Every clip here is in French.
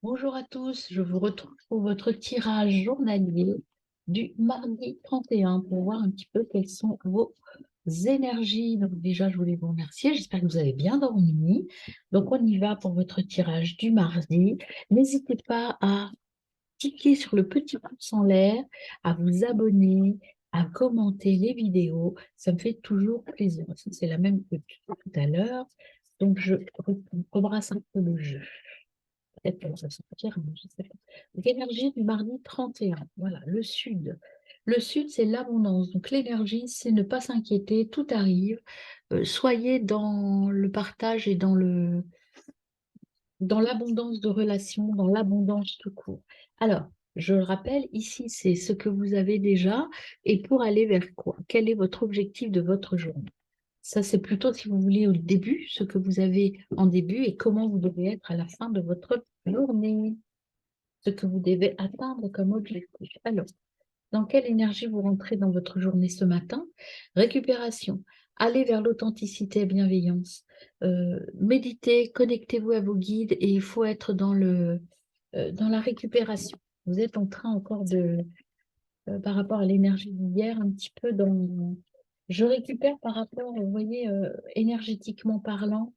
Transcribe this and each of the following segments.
Bonjour à tous, je vous retrouve pour votre tirage journalier du mardi 31 pour voir un petit peu quelles sont vos énergies. Donc déjà, je voulais vous remercier, j'espère que vous avez bien dormi. Donc on y va pour votre tirage du mardi. N'hésitez pas à cliquer sur le petit pouce en l'air, à vous abonner, à commenter les vidéos. Ça me fait toujours plaisir. C'est la même que tout à l'heure. Donc je rebrasse un peu le jeu. Peut-être que ça va sortir, mais je sais pas. Donc, énergie du mardi 31. Voilà, le sud. Le sud, c'est l'abondance. Donc, l'énergie, c'est ne pas s'inquiéter, tout arrive. Soyez dans le partage et dans l'abondance de relations, dans l'abondance tout court. Alors, je le rappelle, ici, c'est ce que vous avez déjà et pour aller vers quoi? Quel est votre objectif de votre journée? Ça, c'est plutôt, si vous voulez, au début, ce que vous avez en début et comment vous devez être à la fin de votre journée, ce que vous devez atteindre comme objectif. Alors, dans quelle énergie vous rentrez dans votre journée ce matin? Récupération. Allez vers l'authenticité et bienveillance. Méditez, connectez-vous à vos guides et il faut être dans la récupération. Vous êtes en train encore par rapport à l'énergie d'hier, un petit peu dans... Je récupère par rapport, vous voyez, énergétiquement parlant,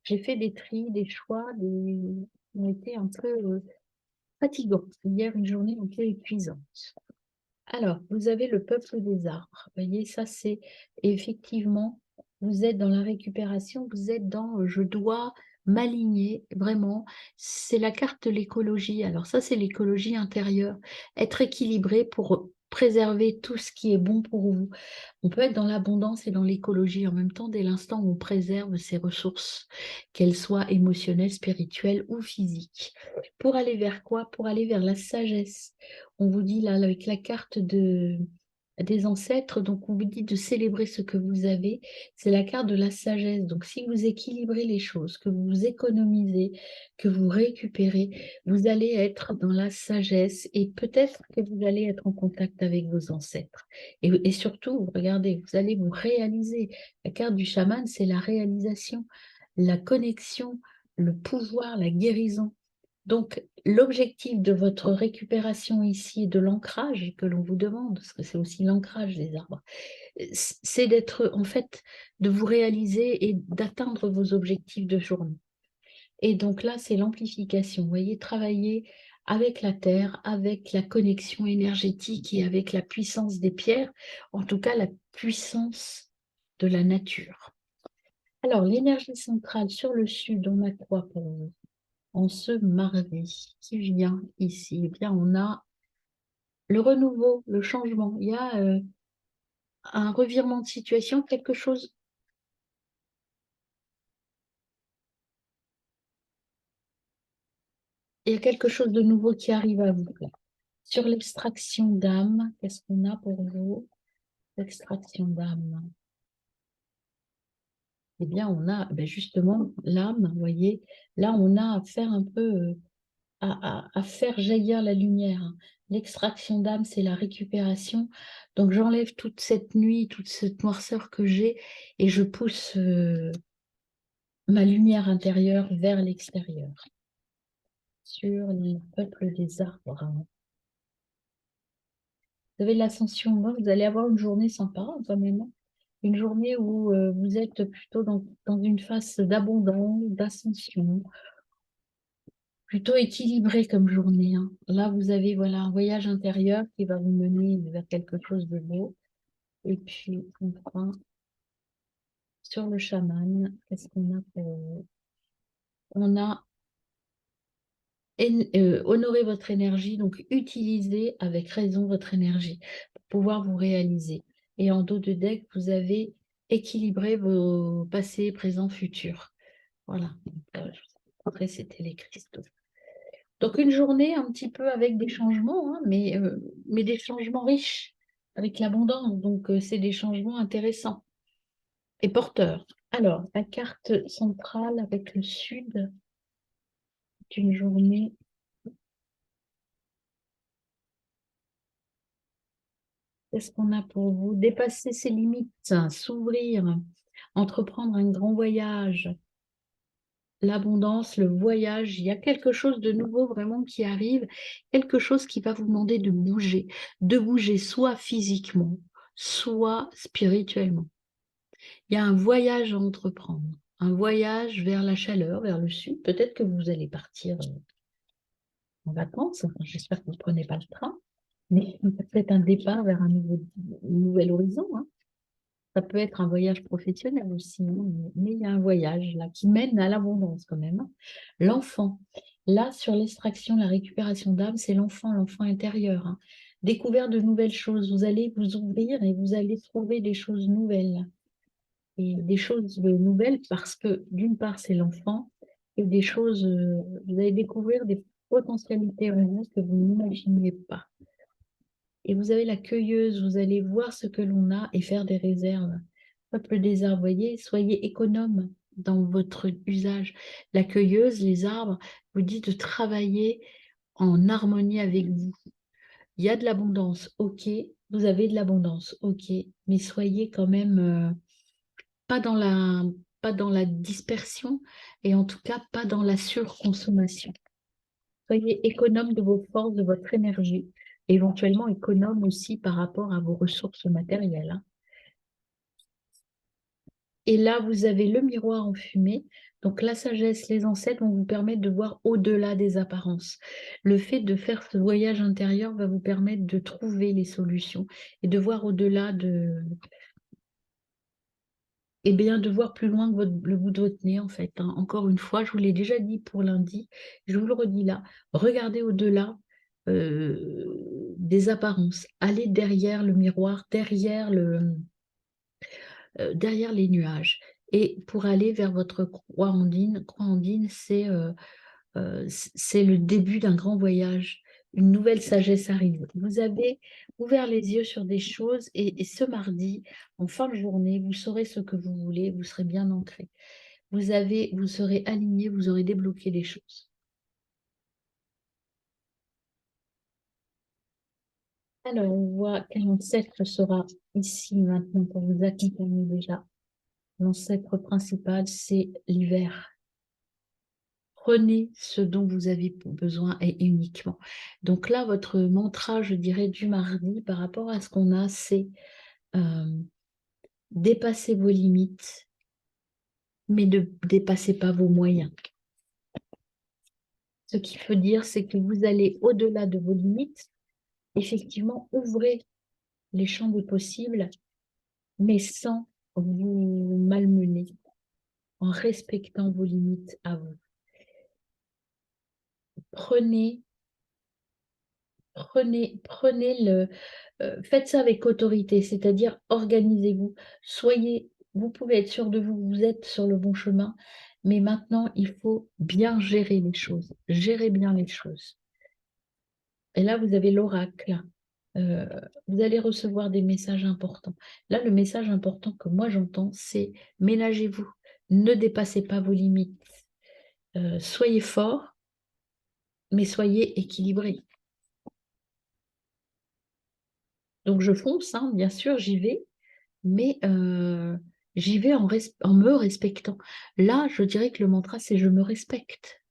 j'ai fait des tris, des choix, qui ont été un peu fatigants. Hier, une journée un peu épuisante. Alors, vous avez le peuple des arbres. Vous voyez, ça c'est effectivement, vous êtes dans la récupération, vous êtes dans je dois m'aligner, vraiment. C'est la carte de l'écologie. Alors ça, c'est l'écologie intérieure. Être équilibré pour préserver tout ce qui est bon pour vous. On peut être dans l'abondance et dans l'écologie en même temps dès l'instant où on préserve ses ressources, qu'elles soient émotionnelles, spirituelles ou physiques. Pour aller vers quoi? Pour aller vers la sagesse. On vous dit là, avec la carte des ancêtres, donc on vous dit de célébrer ce que vous avez. C'est la carte de la sagesse. Donc si vous équilibrez les choses, que vous économisez, que vous récupérez, vous allez être dans la sagesse et peut-être que vous allez être en contact avec vos ancêtres. Et surtout, regardez, vous allez vous réaliser. La carte du chaman, c'est la réalisation, la connexion, le pouvoir, la guérison. Donc, l'objectif de votre récupération ici, de l'ancrage que l'on vous demande, parce que c'est aussi l'ancrage des arbres, c'est d'être, en fait, de vous réaliser et d'atteindre vos objectifs de journée. Et donc là, c'est l'amplification. Vous voyez, travailler avec la terre, avec la connexion énergétique et avec la puissance des pierres, en tout cas la puissance de la nature. Alors, l'énergie centrale sur le sud, on a quoi pour vous en ce mardi qui vient ici? Eh bien, on a le renouveau, le changement. Il y a un revirement de situation, il y a quelque chose de nouveau qui arrive à vous. Là. Sur l'extraction d'âme, qu'est-ce qu'on a pour vous? L'extraction d'âme. Eh bien, on a justement l'âme, vous voyez, là, on a à faire un peu, à faire jaillir la lumière. Hein. L'extraction d'âme, c'est la récupération. Donc, j'enlève toute cette nuit, toute cette noirceur que j'ai et je pousse ma lumière intérieure vers l'extérieur, sur le peuple des arbres. Hein. Vous avez l'ascension, moi, vous allez avoir une journée sympa quand même. Hein. Une journée où vous êtes plutôt dans une phase d'abondance, d'ascension, plutôt équilibrée comme journée. Hein. Là, vous avez voilà, un voyage intérieur qui va vous mener vers quelque chose de beau. Et puis, enfin, sur le chaman, qu'est-ce qu'on a pour... On a honoré votre énergie, donc utilisez avec raison votre énergie pour pouvoir vous réaliser. Et en dos de deck, vous avez équilibré vos passés, présents, futurs. Voilà. Après, c'était les cristaux. Donc, une journée un petit peu avec des changements, hein, mais des changements riches, avec l'abondance. Donc, c'est des changements intéressants et porteurs. Alors, la carte centrale avec le sud, c'est une journée. Qu'est-ce qu'on a pour vous? Dépasser ses limites, s'ouvrir, entreprendre un grand voyage, l'abondance, le voyage, il y a quelque chose de nouveau vraiment qui arrive, quelque chose qui va vous demander de bouger soit physiquement, soit spirituellement. Il y a un voyage à entreprendre, un voyage vers la chaleur, vers le sud. Peut-être que vous allez partir en vacances, enfin, j'espère que vous ne prenez pas le train, mais peut-être un départ vers un nouvel horizon, hein. Ça peut être un voyage professionnel aussi, hein, mais il y a un voyage là qui mène à l'abondance quand même, hein. L'enfant, là sur l'extraction, la récupération d'âme, c'est l'enfant intérieur, hein. Découvert de nouvelles choses, vous allez vous ouvrir et vous allez trouver des choses nouvelles. Et des choses nouvelles parce que d'une part c'est l'enfant et des choses, vous allez découvrir des potentialités en vous que vous n'imaginiez pas. Et vous avez la cueilleuse, vous allez voir ce que l'on a et faire des réserves. Peuple des arbres, voyez, soyez économe dans votre usage. La cueilleuse, les arbres, vous dit de travailler en harmonie avec vous. Il y a de l'abondance, ok, vous avez de l'abondance, ok, mais soyez quand même pas dans pas dans la dispersion et en tout cas pas dans la surconsommation. Soyez économe de vos forces, de votre énergie, éventuellement économe aussi par rapport à vos ressources matérielles, hein. Et là, vous avez le miroir en fumée. Donc la sagesse, les ancêtres vont vous permettre de voir au-delà des apparences. Le fait de faire ce voyage intérieur va vous permettre de trouver les solutions et de voir au-delà eh bien, de voir plus loin que le bout de votre nez, en fait, hein. Encore une fois, je vous l'ai déjà dit pour lundi, je vous le redis là, regardez au-delà des apparences, allez derrière le miroir, derrière les nuages. Et pour aller vers votre croix andine, c'est le début d'un grand voyage. Une nouvelle sagesse arrive. Vous avez ouvert les yeux sur des choses et ce mardi, en fin de journée, vous saurez ce que vous voulez, vous serez bien ancré. Vous serez aligné, vous aurez débloqué les choses. Alors, on voit qu'un ancêtre sera ici maintenant pour vous accompagner déjà. L'ancêtre principal, c'est l'hiver. Prenez ce dont vous avez besoin et uniquement. Donc là, votre mantra, je dirais, du mardi par rapport à ce qu'on a, c'est euh, dépasser vos limites, mais ne dépassez pas vos moyens. Ce qu'il faut dire, c'est que vous allez au-delà de vos limites, effectivement, ouvrez les champs des possibles, mais sans vous malmener, en respectant vos limites à vous. Prenez, faites ça avec autorité, c'est-à-dire organisez-vous, vous pouvez être sûr de vous, vous êtes sur le bon chemin, mais maintenant, il faut bien gérer les choses, gérer bien les choses. Et là, vous avez l'oracle. Euh, vous allez recevoir des messages importants. Là, le message important que moi j'entends, c'est ménagez-vous, ne dépassez pas vos limites. Soyez fort, mais soyez équilibré. Donc je fonce, hein, bien sûr, j'y vais, mais j'y vais en me respectant. Là, je dirais que le mantra, c'est je me respecte.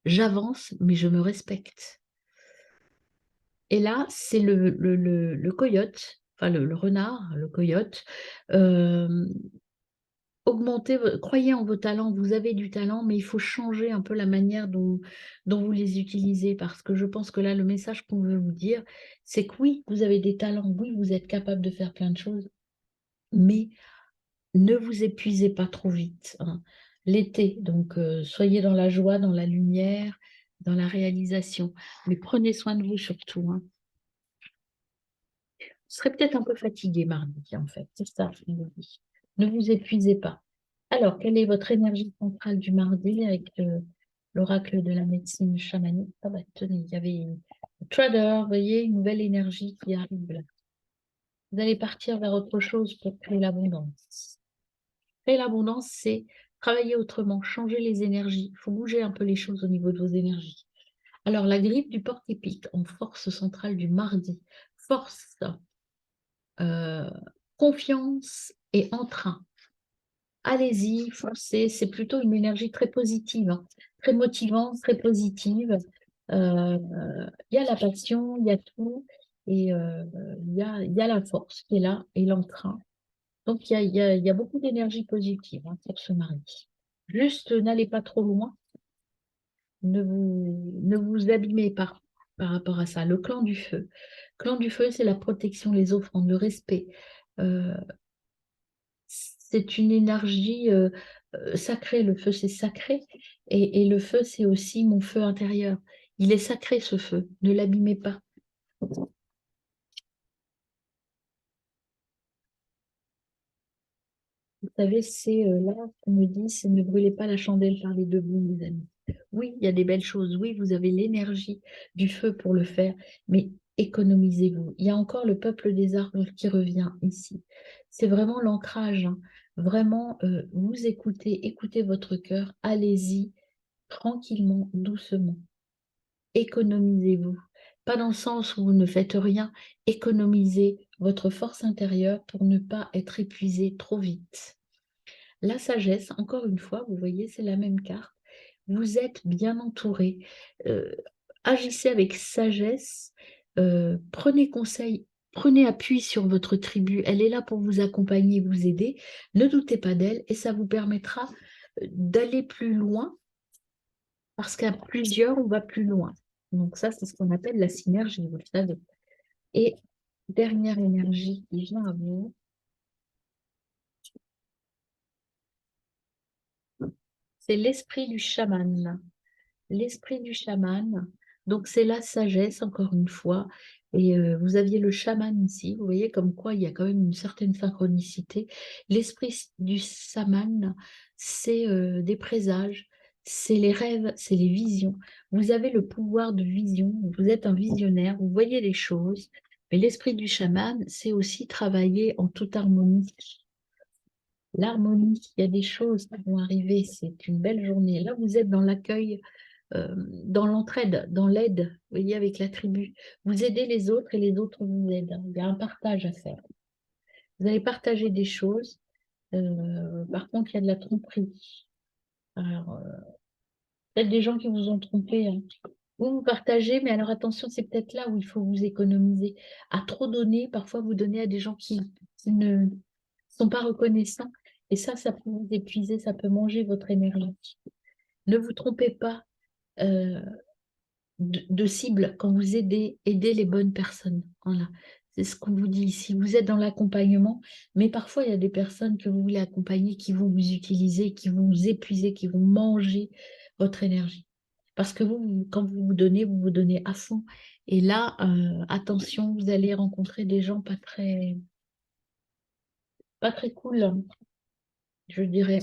J'avance, mais je me respecte. Et là, c'est le coyote, enfin le renard, le coyote. euh, croyez en vos talents, vous avez du talent, mais il faut changer un peu la manière dont vous les utilisez, parce que je pense que là, le message qu'on veut vous dire, c'est que oui, vous avez des talents, oui, vous êtes capable de faire plein de choses, mais ne vous épuisez pas trop vite, hein. L'été, donc soyez dans la joie, dans la lumière, dans la réalisation, mais prenez soin de vous surtout, hein. Vous serez peut-être un peu fatigué mardi, en fait, c'est ça, je vous dis. Ne vous épuisez pas. Alors, quelle est votre énergie centrale du mardi avec l'oracle de la médecine chamanique? Ah bah tenez, il y avait le trader, vous voyez, une nouvelle énergie qui arrive là. Vous allez partir vers autre chose pour créer l'abondance. Créer l'abondance, c'est travailler autrement, changer les énergies. Il faut bouger un peu les choses au niveau de vos énergies. Alors, la griffe du porc-épic en force centrale du mardi. Force, euh, confiance et entrain. allez-y, foncez. C'est plutôt une énergie très positive, hein, très motivante, très positive. Il y a la passion, il y a tout, et il y a la force qui est là, et l'entrain. Donc, il y a beaucoup d'énergie positive, hein, pour ce mardi. Juste, n'allez pas trop loin, ne vous abîmez pas par rapport à ça. Le clan du feu. Clan du feu, c'est la protection, les offrandes, le respect. Euh, c'est une énergie sacrée. Le feu, c'est sacré. Et le feu, c'est aussi mon feu intérieur. Il est sacré, ce feu. Ne l'abîmez pas. Vous savez, c'est là qu'on me dit, c'est ne brûlez pas la chandelle par les deux bouts, mes amis. Oui, il y a des belles choses. Oui, vous avez l'énergie du feu pour le faire, mais économisez-vous. Il y a encore le peuple des arbres qui revient ici. C'est vraiment l'ancrage, hein. Vraiment, vous écoutez, écoutez votre cœur, allez-y tranquillement, doucement. Économisez-vous. Pas dans le sens où vous ne faites rien, économisez votre force intérieure pour ne pas être épuisé trop vite. La sagesse, encore une fois, vous voyez, c'est la même carte. Vous êtes bien entouré. Euh, Agissez avec sagesse. Prenez conseil, prenez appui sur votre tribu. Elle est là pour vous accompagner, vous aider. Ne doutez pas d'elle et ça vous permettra d'aller plus loin parce qu'à plusieurs, on va plus loin. Donc ça, c'est ce qu'on appelle la synergie, vous le savez. Et dernière énergie qui vient à vous, c'est l'esprit du chaman. L'esprit du chaman. Donc, c'est la sagesse, encore une fois. Et vous aviez le chaman ici. Vous voyez comme quoi il y a quand même une certaine synchronicité. L'esprit du chaman, c'est des présages, c'est les rêves, c'est les visions. Vous avez le pouvoir de vision. Vous êtes un visionnaire, vous voyez les choses. Mais l'esprit du chaman, c'est aussi travailler en toute harmonie. L'harmonie, il y a des choses qui vont arriver. C'est une belle journée. Là, vous êtes dans l'accueil, dans l'entraide, dans l'aide, vous voyez, avec la tribu. Vous aidez les autres et les autres vous aident. Il y a un partage à faire. Vous allez partager des choses. Par contre, il y a de la tromperie. Alors, peut-être des gens qui vous ont trompé, hein. Vous partagez, mais alors attention, c'est peut-être là où il faut vous économiser. À trop donner, parfois vous donnez à des gens qui ne sont pas reconnaissants. Et ça peut vous épuiser, ça peut manger votre énergie. Ne vous trompez pas. euh, de cible quand vous aidez les bonnes personnes. Voilà. C'est ce qu'on vous dit ici. Vous êtes dans l'accompagnement, mais parfois il y a des personnes que vous voulez accompagner qui vont vous utiliser, qui vont vous épuiser, qui vont manger votre énergie. Parce que quand vous vous donnez à fond. Et là, attention, vous allez rencontrer des gens pas très cool, je dirais.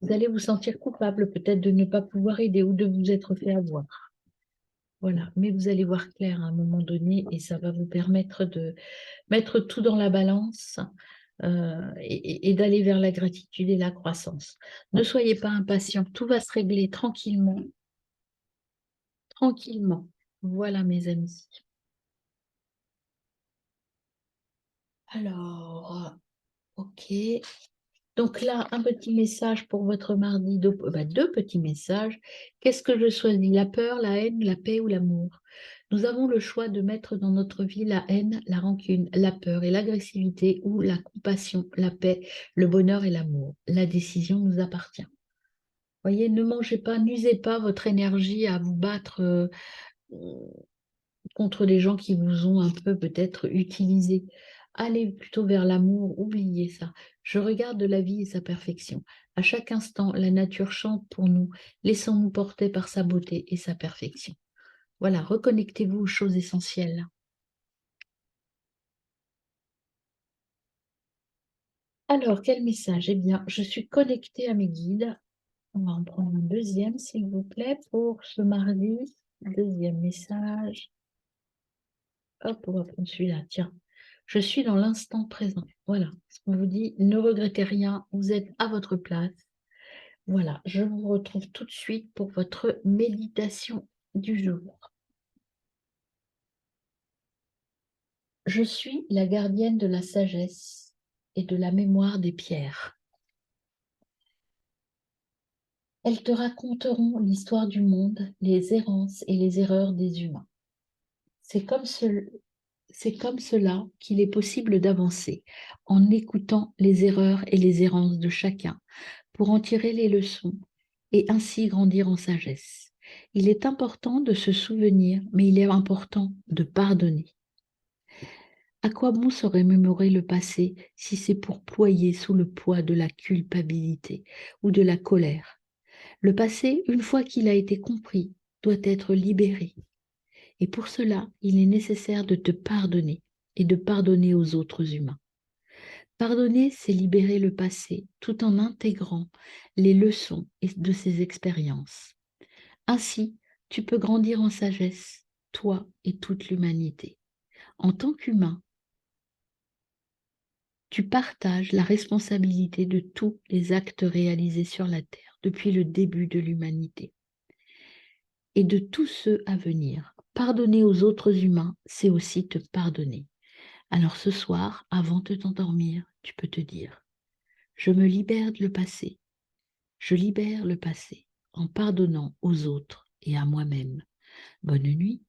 Vous allez vous sentir coupable peut-être de ne pas pouvoir aider ou de vous être fait avoir. Voilà, mais vous allez voir clair à un moment donné et ça va vous permettre de mettre tout dans la balance et d'aller vers la gratitude et la croissance. Ne soyez pas impatient, tout va se régler tranquillement, tranquillement. Voilà mes amis. Alors, ok. Donc là, un petit message pour votre mardi, deux petits messages. Qu'est-ce que je choisis? La peur, la haine, la paix ou l'amour? Nous avons le choix de mettre dans notre vie la haine, la rancune, la peur et l'agressivité ou la compassion, la paix, le bonheur et l'amour. La décision nous appartient. Voyez, ne mangez pas, n'usez pas votre énergie à vous battre contre les gens qui vous ont un peu peut-être utilisé. Allez plutôt vers l'amour, oubliez ça. Je regarde la vie et sa perfection. À chaque instant, la nature chante pour nous, laissons-nous porter par sa beauté et sa perfection. Voilà, reconnectez-vous aux choses essentielles. Alors, quel message? Eh bien, je suis connectée à mes guides. On va en prendre un deuxième, s'il vous plaît, pour ce mardi. Deuxième message. Hop, on va prendre celui-là. Tiens, je suis dans l'instant présent. Voilà, ce qu'on vous dit, ne regrettez rien, vous êtes à votre place. Voilà, je vous retrouve tout de suite pour votre méditation du jour. Je suis la gardienne de la sagesse. et de la mémoire des pierres. Elles te raconteront l'histoire du monde, les errances et les erreurs des humains. C'est comme, c'est comme cela qu'il est possible d'avancer, en écoutant les erreurs et les errances de chacun, pour en tirer les leçons et ainsi grandir en sagesse. Il est important de se souvenir, mais il est important de pardonner. À quoi bon se remémorer le passé si c'est pour ployer sous le poids de la culpabilité ou de la colère? Le passé, une fois qu'il a été compris, doit être libéré. Et pour cela, il est nécessaire de te pardonner et de pardonner aux autres humains. Pardonner, c'est libérer le passé tout en intégrant les leçons de ses expériences. Ainsi, tu peux grandir en sagesse, toi et toute l'humanité. En tant qu'humain, tu partages la responsabilité de tous les actes réalisés sur la Terre depuis le début de l'humanité et de tous ceux à venir. Pardonner aux autres humains, c'est aussi te pardonner. Alors ce soir, avant de t'endormir, tu peux te dire, je me libère le passé, je libère le passé en pardonnant aux autres et à moi-même. Bonne nuit.